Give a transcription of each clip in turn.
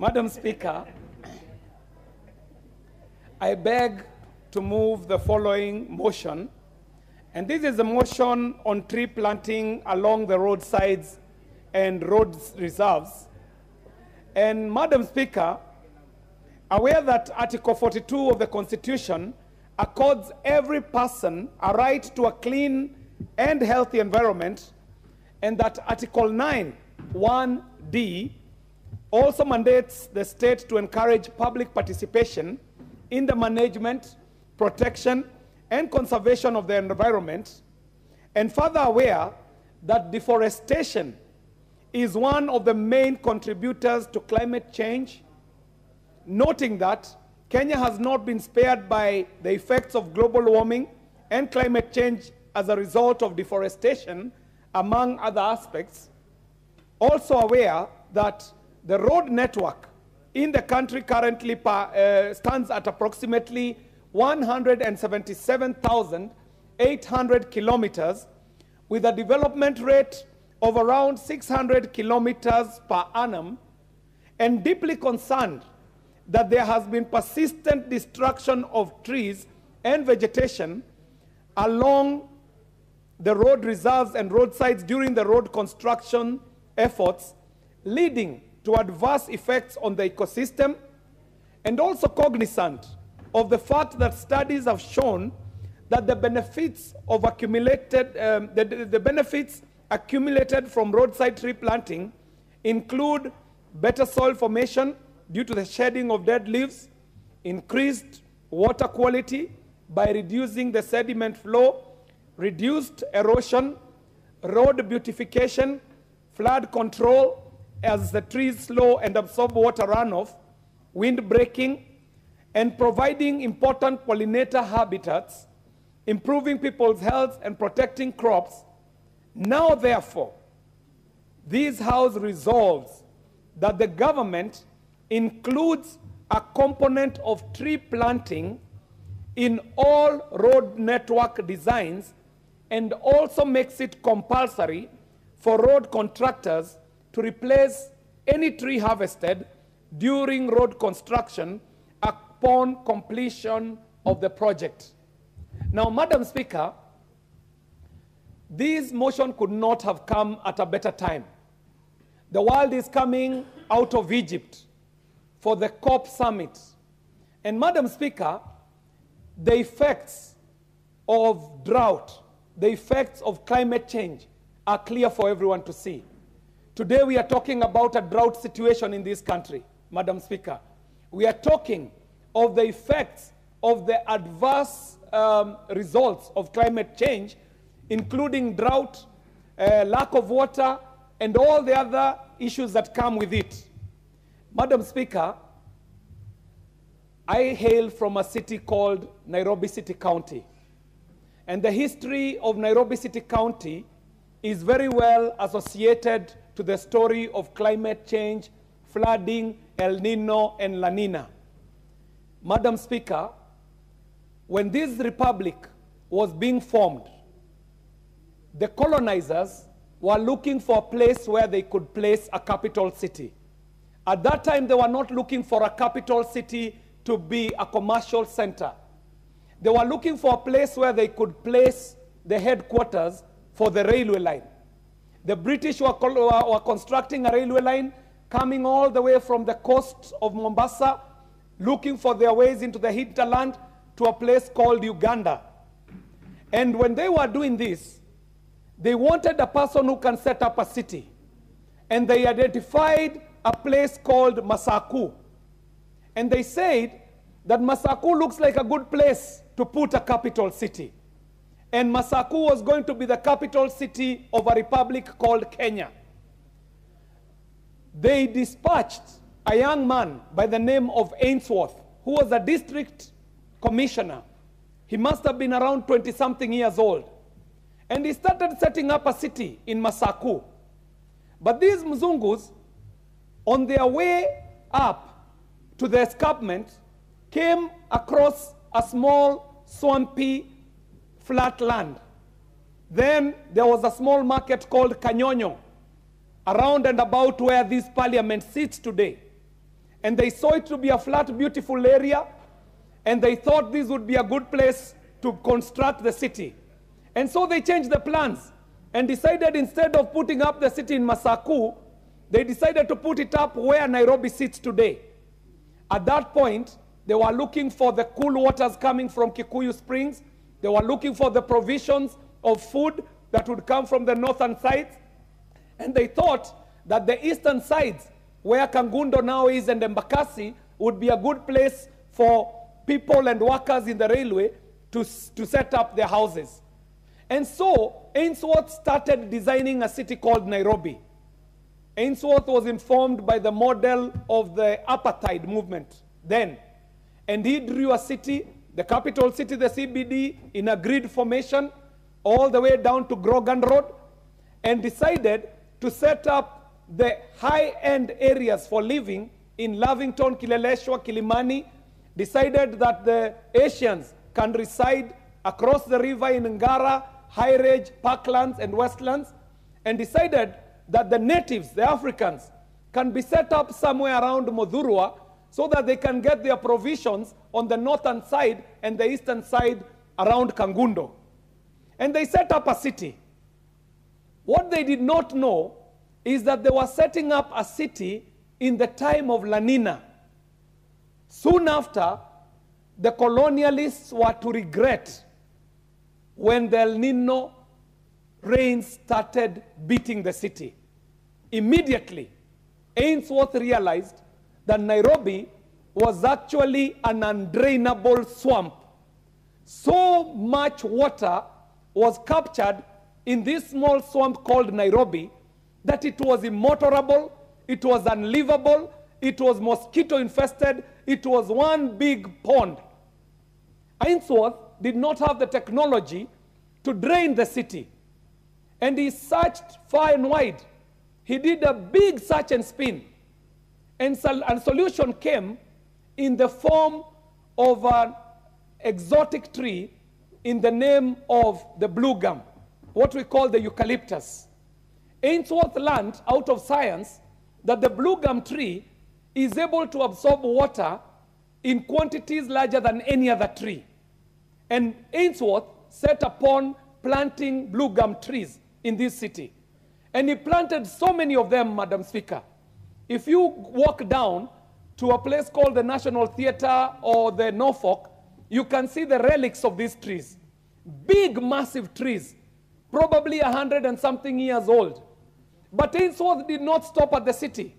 Madam Speaker, I beg to move the following motion, and this is a motion on tree planting along the roadsides and road reserves. And Madam Speaker, aware that Article 42 of the Constitution accords every person a right to a clean and healthy environment, and that Article 9, 1D, also mandates the state to encourage public participation in the management, protection, and conservation of the environment, and further aware that deforestation is one of the main contributors to climate change, noting that Kenya has not been spared by the effects of global warming and climate change as a result of deforestation, among other aspects. Also aware that the road network in the country currently stands at approximately 177,800 kilometers, with a development rate of around 600 kilometers per annum, and deeply concerned that there has been persistent destruction of trees and vegetation along the road reserves and roadsides during the road construction efforts, leading to adverse effects on the ecosystem, and also cognizant of the fact that studies have shown that the benefits of the benefits accumulated from roadside tree planting include better soil formation due to the shedding of dead leaves, increased water quality by reducing the sediment flow, reduced erosion, road beautification, flood control as the trees slow and absorb water runoff, wind breaking, and providing important pollinator habitats, improving people's health and protecting crops. Now, therefore, this House resolves that the government includes a component of tree planting in all road network designs, and also makes it compulsory for road contractors to replace any tree harvested during road construction upon completion of the project. Now, Madam Speaker, this motion could not have come at a better time. The world is coming out of Egypt for the COP summit. And Madam Speaker, the effects of drought, the effects of climate change are clear for everyone to see. Today we are talking about a drought situation in this country, Madam Speaker. We are talking of the effects of the adverse results of climate change, including drought, lack of water, and all the other issues that come with it. Madam Speaker, I hail from a city called Nairobi City County. And the history of Nairobi City County is very well associated to the story of climate change, flooding, El Nino, and La Nina. Madam Speaker, when this republic was being formed, the colonizers were looking for a place where they could place a capital city. At that time, they were not looking for a capital city to be a commercial center. They were looking for a place where they could place the headquarters for the railway line. The British were constructing a railway line coming all the way from the coast of Mombasa, looking for their ways into the hinterland to a place called Uganda. And when they were doing this, they wanted a person who can set up a city. And they identified a place called Masaku. And they said that Masaku looks like a good place to put a capital city. And Masaku was going to be the capital city of a republic called Kenya. They dispatched a young man by the name of Ainsworth, who was a district commissioner. He must have been around 20-something years old. And he started setting up a city in Masaku. But these Mzungus, on their way up to the escarpment, came across a small swampy flat land. Then there was a small market called Kanyonyo, around and about where this parliament sits today. and they saw it to be a flat, beautiful area, and they thought this would be a good place to construct the city. And so they changed the plans and decided, instead of putting up the city in Masaku, they decided to put it up where Nairobi sits today. At that point, they were looking for the cool waters coming from Kikuyu Springs. They were looking for the provisions of food that would come from the northern sides. And they thought that the eastern sides, where Kangundo now is and Embakasi, would be a good place for people and workers in the railway to set up their houses. And so Ainsworth started designing a city called Nairobi. Ainsworth was informed by the model of the apartheid movement then. And he drew a city, the capital city, the CBD, in a grid formation all the way down to Grogan Road, and decided to set up the high-end areas for living in Lavington, Kileleshwa, Kilimani, decided that the Asians can reside across the river in Ngara, High Range, Parklands, and Westlands, and decided that the natives, the Africans, can be set up somewhere around Modhurwa so that they can get their provisions on the northern side and the eastern side around Kangundo. And they set up a city. What they did not know is that they were setting up a city in the time of La Nina. Soon after, the colonialists were to regret when the El Nino rains started beating the city. Immediately, Ainsworth realized that Nairobi was actually an undrainable swamp. So much water was captured in this small swamp called Nairobi that it was immotorable, it was unlivable, it was mosquito infested, it was one big pond. Ainsworth did not have the technology to drain the city. And he searched far and wide. He did a big search and spin. And a solution came in the form of an exotic tree in the name of the blue gum, what we call the eucalyptus. Ainsworth learned out of science that the blue gum tree is able to absorb water in quantities larger than any other tree. And Ainsworth set upon planting blue gum trees in this city. And he planted so many of them, Madam Speaker. If you walk down to a place called the National Theatre or the Norfolk, you can see the relics of these trees. Big, massive trees, probably 100 and something years old. But Ainsworth did not stop at the city.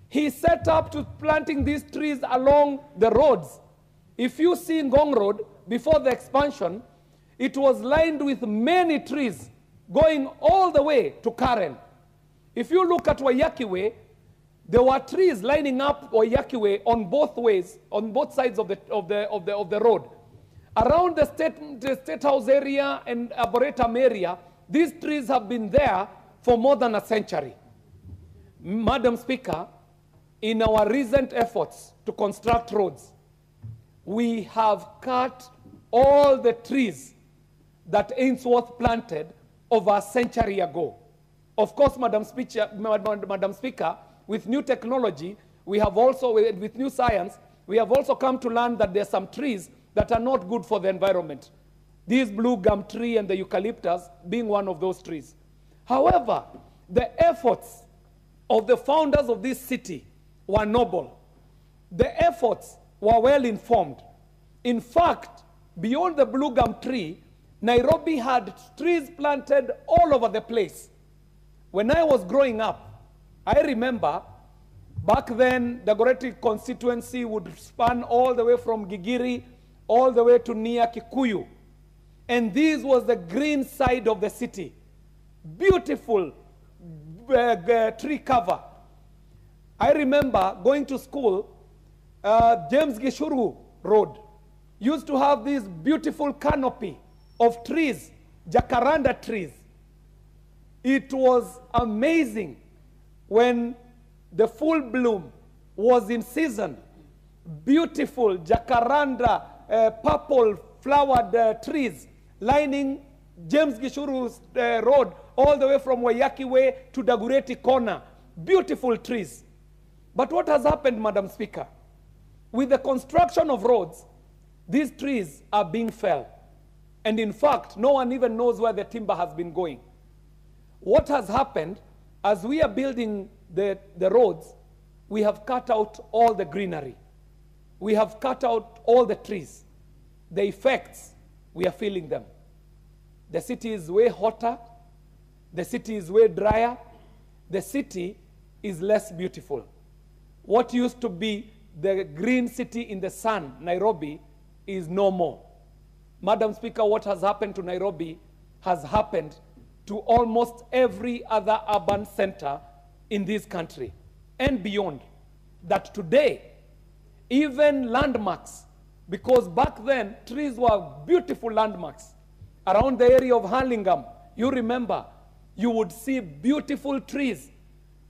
He set up to planting these trees along the roads. If you see Ngong Road, before the expansion, it was lined with many trees going all the way to Karen. If you look at Waiyaki Way, there were trees lining up Waiyaki Way on both ways, on both sides of the road. Around the State House area and Arboretum area, these trees have been there for more than a century. Madam Speaker, in our recent efforts to construct roads, we have cut all the trees that Ainsworth planted over a century ago. Of course, Madam Speaker, with new technology, we have also, with new science, we have also come to learn that there are some trees that are not good for the environment. This blue gum tree and the eucalyptus being one of those trees. However, the efforts of the founders of this city were noble. The efforts were well informed. In fact, beyond the blue gum tree, Nairobi had trees planted all over the place. When I was growing up, I remember back then the Dagoretti constituency would span all the way from Gigiri all the way to near Kikuyu. And this was the green side of the city. Beautiful tree cover. I remember going to school, James Gishuru Road used to have this beautiful canopy of trees, jacaranda trees. It was amazing when the full bloom was in season. Beautiful jacaranda, purple flowered trees lining James Gishuru's Road all the way from Waiyaki Way to Dagoretti Corner. Beautiful trees. But what has happened, Madam Speaker? With the construction of roads, these trees are being felled. And in fact, no one even knows where the timber has been going. What has happened, as we are building the roads, we have cut out all the greenery. We have cut out all the trees. The effects, we are feeling them. The city is way hotter. The city is way drier. The city is less beautiful. What used to be the green city in the sun, Nairobi, is no more. Madam Speaker, what has happened to Nairobi has happened to almost every other urban center in this country and beyond. That today, even landmarks, because back then, trees were beautiful landmarks. Around the area of Hurlingham, you remember, you would see beautiful trees.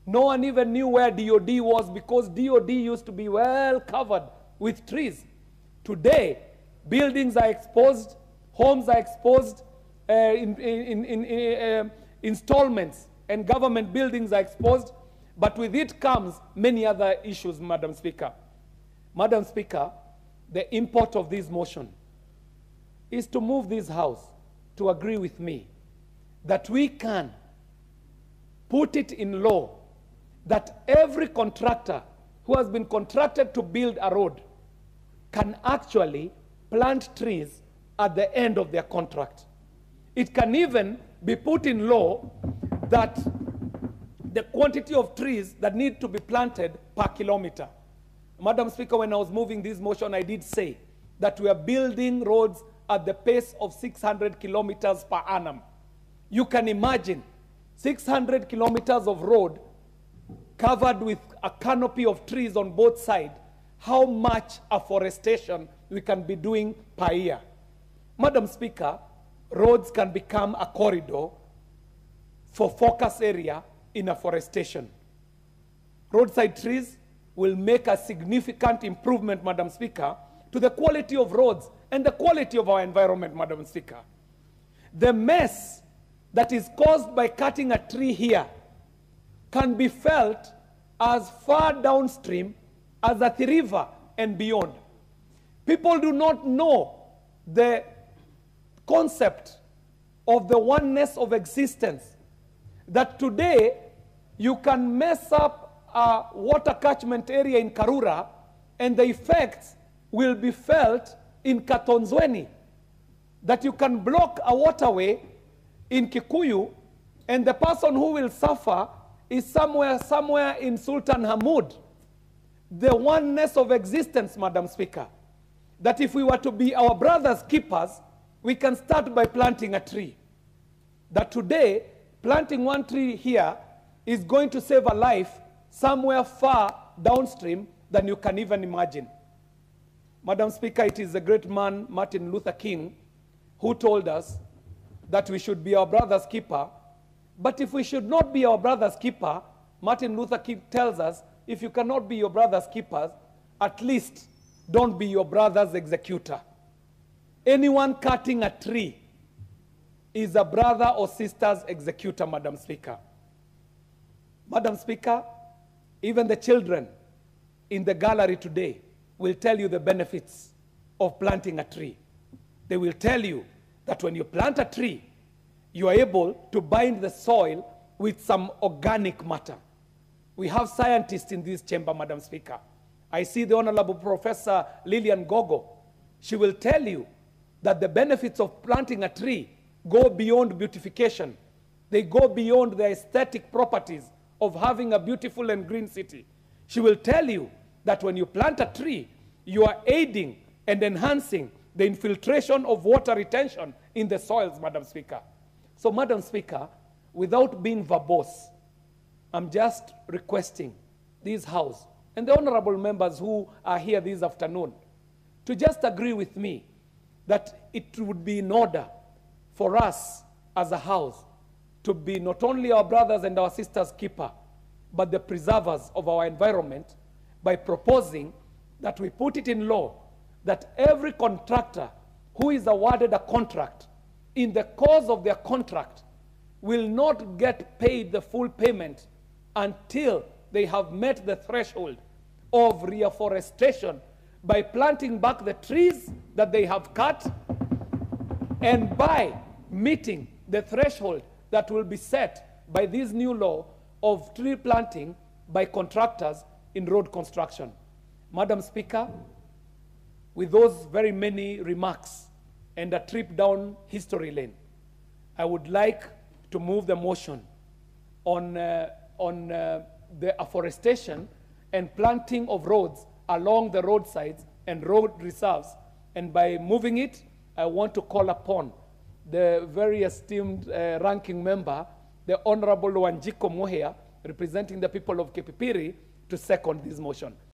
No one even knew where DOD was because DOD used to be well covered with trees. Today, buildings are exposed, homes are exposed, installments and government buildings are exposed, but with it comes many other issues, Madam Speaker. Madam Speaker, the import of this motion is to move this House to agree with me that we can put it in law that every contractor who has been contracted to build a road can actually plant trees at the end of their contract. It can even be put in law that the quantity of trees that need to be planted per kilometer. Madam Speaker, when I was moving this motion, I did say that we are building roads at the pace of 600 kilometers per annum. You can imagine 600 kilometers of road covered with a canopy of trees on both sides, how much afforestation we can be doing per year. Madam Speaker, roads can become a corridor for focus area in afforestation. Roadside trees will make a significant improvement, Madam Speaker, to the quality of roads and the quality of our environment, Madam Speaker. The mess that is caused by cutting a tree here can be felt as far downstream as the river and beyond. People do not know the concept of the oneness of existence, that today you can mess up a water catchment area in Karura and the effects will be felt in Katonzweni, that you can block a waterway in Kikuyu and the person who will suffer is somewhere in Sultan Hamud. The oneness of existence, Madam Speaker, that if we were to be our brother's keepers, we can start by planting a tree. That today, planting one tree here is going to save a life somewhere far downstream than you can even imagine. Madam Speaker, it is the great man, Martin Luther King, who told us that we should be our brother's keeper. But if we should not be our brother's keeper, Martin Luther King tells us, if you cannot be your brother's keepers, at least don't be your brother's executor. Anyone cutting a tree is a brother or sister's executor, Madam Speaker. Madam Speaker, even the children in the gallery today will tell you the benefits of planting a tree. They will tell you that when you plant a tree, you are able to bind the soil with some organic matter. We have scientists in this chamber, Madam Speaker. I see the Honorable Professor Lillian Gogo. She will tell you that the benefits of planting a tree go beyond beautification. They go beyond the aesthetic properties of having a beautiful and green city. She will tell you that when you plant a tree, you are aiding and enhancing the infiltration of water retention in the soils, Madam Speaker. So, Madam Speaker, without being verbose, I'm just requesting this House and the honorable members who are here this afternoon to just agree with me that it would be in order for us as a House to be not only our brothers and our sisters' keeper, but the preservers of our environment by proposing that we put it in law that every contractor who is awarded a contract in the course of their contract will not get paid the full payment until they have met the threshold of reforestation by planting back the trees that they have cut, and by meeting the threshold that will be set by this new law of tree planting by contractors in road construction. Madam Speaker, with those very many remarks and a trip down history lane, I would like to move the motion on the afforestation and planting of roads along the roadsides and road reserves. And by moving it, I want to call upon the very esteemed ranking member, the Honorable Wanjiko Mohea, representing the people of Kipipiri, to second this motion.